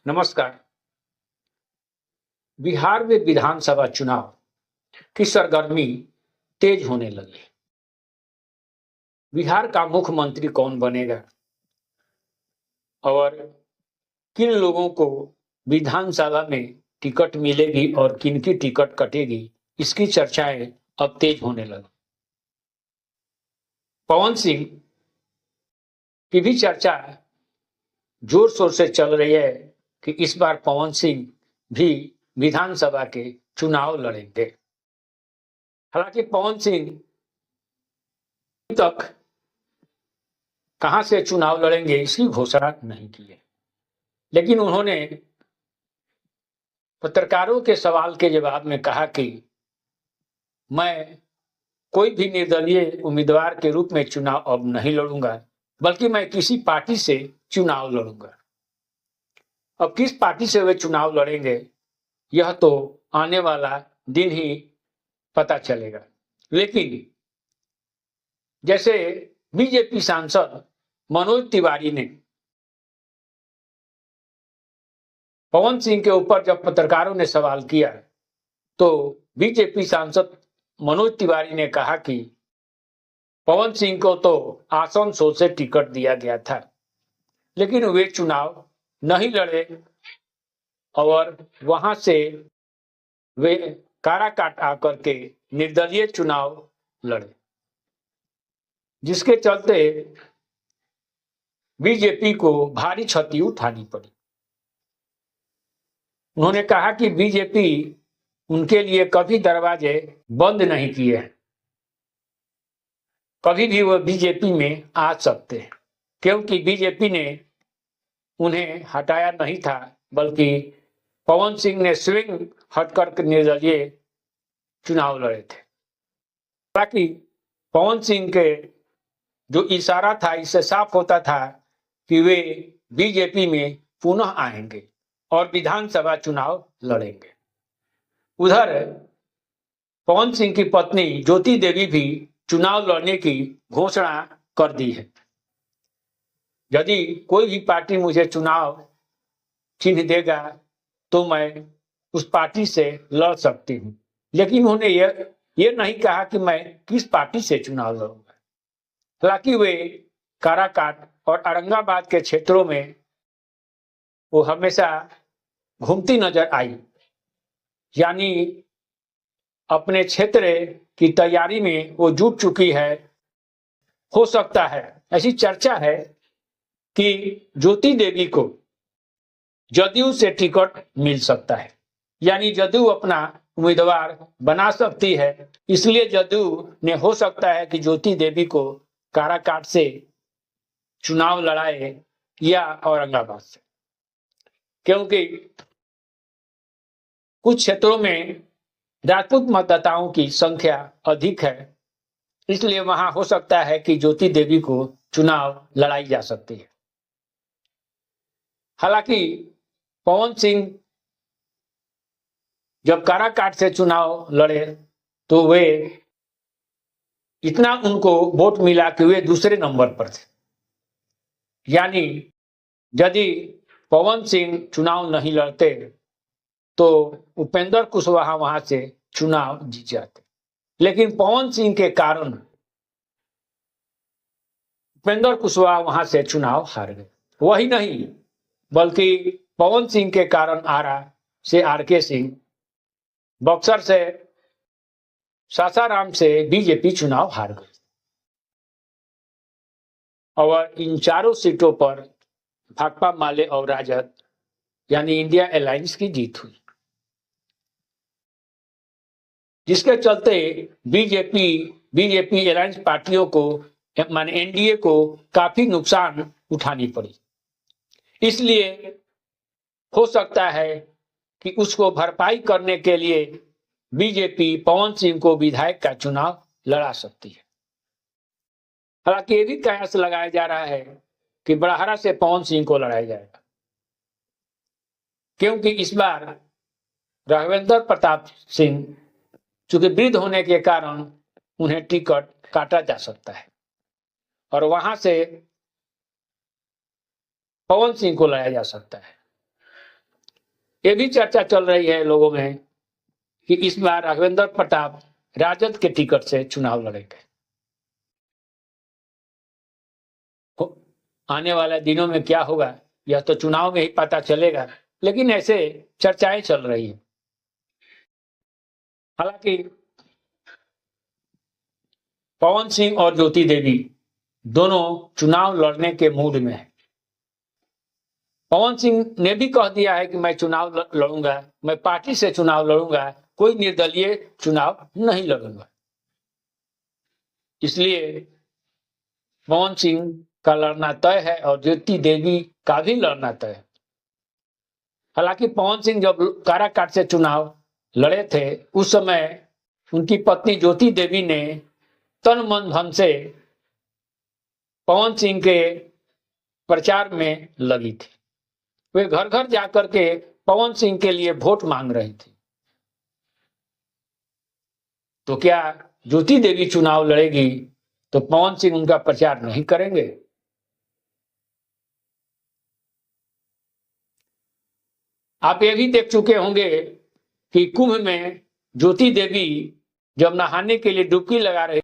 नमस्कार। बिहार में विधानसभा चुनाव की सरगर्मी तेज होने लगी। बिहार का मुख्यमंत्री कौन बनेगा और किन लोगों को विधानसभा में टिकट मिलेगी और किन की टिकट कटेगी, इसकी चर्चाएं अब तेज होने लगी। पवन सिंह की भी चर्चा जोर शोर से चल रही है कि इस बार पवन सिंह भी विधानसभा के चुनाव लड़ेंगे। हालांकि पवन सिंह तक कहां से चुनाव लड़ेंगे इसकी घोषणा नहीं की है, लेकिन उन्होंने पत्रकारों के सवाल के जवाब में कहा कि मैं कोई भी निर्दलीय उम्मीदवार के रूप में चुनाव अब नहीं लड़ूंगा, बल्कि मैं किसी पार्टी से चुनाव लड़ूंगा। अब किस पार्टी से वे चुनाव लड़ेंगे यह तो आने वाला दिन ही पता चलेगा। लेकिन जैसे बीजेपी सांसद मनोज तिवारी ने पवन सिंह के ऊपर जब पत्रकारों ने सवाल किया तो बीजेपी सांसद मनोज तिवारी ने कहा कि पवन सिंह को तो आसनसोल से टिकट दिया गया था, लेकिन वे चुनाव नहीं लड़े और वहां से वे काराकाट आकर के निर्दलीय चुनाव लड़े, जिसके चलते बीजेपी को भारी क्षति उठानी पड़ी। उन्होंने कहा कि बीजेपी उनके लिए कभी दरवाजे बंद नहीं किए हैं, कभी भी वो बीजेपी में आ सकते हैं, क्योंकि बीजेपी ने उन्हें हटाया नहीं था, बल्कि पवन सिंह ने स्विंग हटकर निर्दलीय चुनाव लड़े थे। ताकि पवन सिंह के जो इशारा था इससे साफ होता था कि वे बीजेपी में पुनः आएंगे और विधानसभा चुनाव लड़ेंगे। उधर पवन सिंह की पत्नी ज्योति देवी भी चुनाव लड़ने की घोषणा कर दी है। यदि कोई भी पार्टी मुझे चुनाव चिन्ह देगा तो मैं उस पार्टी से लड़ सकती हूं, लेकिन उन्होंने ये नहीं कहा कि मैं किस पार्टी से चुनाव लड़ूंगा। हालांकि वे काराकाट और औरंगाबाद के क्षेत्रों में वो हमेशा घूमती नजर आई, यानी अपने क्षेत्र की तैयारी में वो जुट चुकी है। हो सकता है, ऐसी चर्चा है कि ज्योति देवी को जदयू से टिकट मिल सकता है, यानी जदयू अपना उम्मीदवार बना सकती है। इसलिए जदयू ने हो सकता है कि ज्योति देवी को काराकाट से चुनाव लड़ाए या औरंगाबाद से, क्योंकि कुछ क्षेत्रों में राजपूत मतदाताओं की संख्या अधिक है, इसलिए वहां हो सकता है कि ज्योति देवी को चुनाव लड़ाई जा सकती है। हालांकि पवन सिंह जब काराकाट से चुनाव लड़े तो वे इतना उनको वोट मिला कि वे दूसरे नंबर पर थे, यानी यदि पवन सिंह चुनाव नहीं लड़ते तो उपेंद्र कुशवाहा वहां से चुनाव जीत जाते, लेकिन पवन सिंह के कारण उपेंद्र कुशवाहा वहां से चुनाव हार गए। वही नहीं, बल्कि पवन सिंह के कारण आरा से आरके सिंह, बक्सर से सासाराम से बीजेपी चुनाव हार गई और इन चारों सीटों पर भाकपा माले और राजद यानी इंडिया अलायंस की जीत हुई, जिसके चलते बीजेपी अलायंस पार्टियों को माने एनडीए को काफी नुकसान उठानी पड़ी। इसलिए हो सकता है कि उसको भरपाई करने के लिए बीजेपी पवन सिंह को विधायक का चुनाव लड़ा सकती है। हालांकि ये भी कयास लगाया जा रहा है कि बड़हरा से पवन सिंह को लड़ाया जाएगा, क्योंकि इस बार राघवेंद्र प्रताप सिंह चूंकि वृद्ध होने के कारण उन्हें टिकट काटा जा सकता है और वहां से पवन सिंह को लाया जा सकता है। ये भी चर्चा चल रही है लोगों में कि इस बार राघवेंद्र प्रताप राजद के टिकट से चुनाव लड़ेंगे। आने वाले दिनों में क्या होगा यह तो चुनाव में ही पता चलेगा, लेकिन ऐसे चर्चाएं चल रही है। हालांकि पवन सिंह और ज्योति देवी दोनों चुनाव लड़ने के मूड में है। पवन सिंह ने भी कह दिया है कि मैं चुनाव लड़ूंगा, मैं पार्टी से चुनाव लड़ूंगा, कोई निर्दलीय चुनाव नहीं लड़ूंगा। इसलिए पवन सिंह का लड़ना तय है और ज्योति देवी का भी लड़ना तय है। हालांकि पवन सिंह जब काराकाट से चुनाव लड़े थे उस समय उनकी पत्नी ज्योति देवी ने तन मन धन से पवन सिंह के प्रचार में लगी थी। वे घर घर जाकर के पवन सिंह के लिए वोट मांग रही थी। तो क्या ज्योति देवी चुनाव लड़ेगी तो पवन सिंह उनका प्रचार नहीं करेंगे? आप ये भी देख चुके होंगे कि कुंभ में ज्योति देवी जब नहाने के लिए डुबकी लगा रही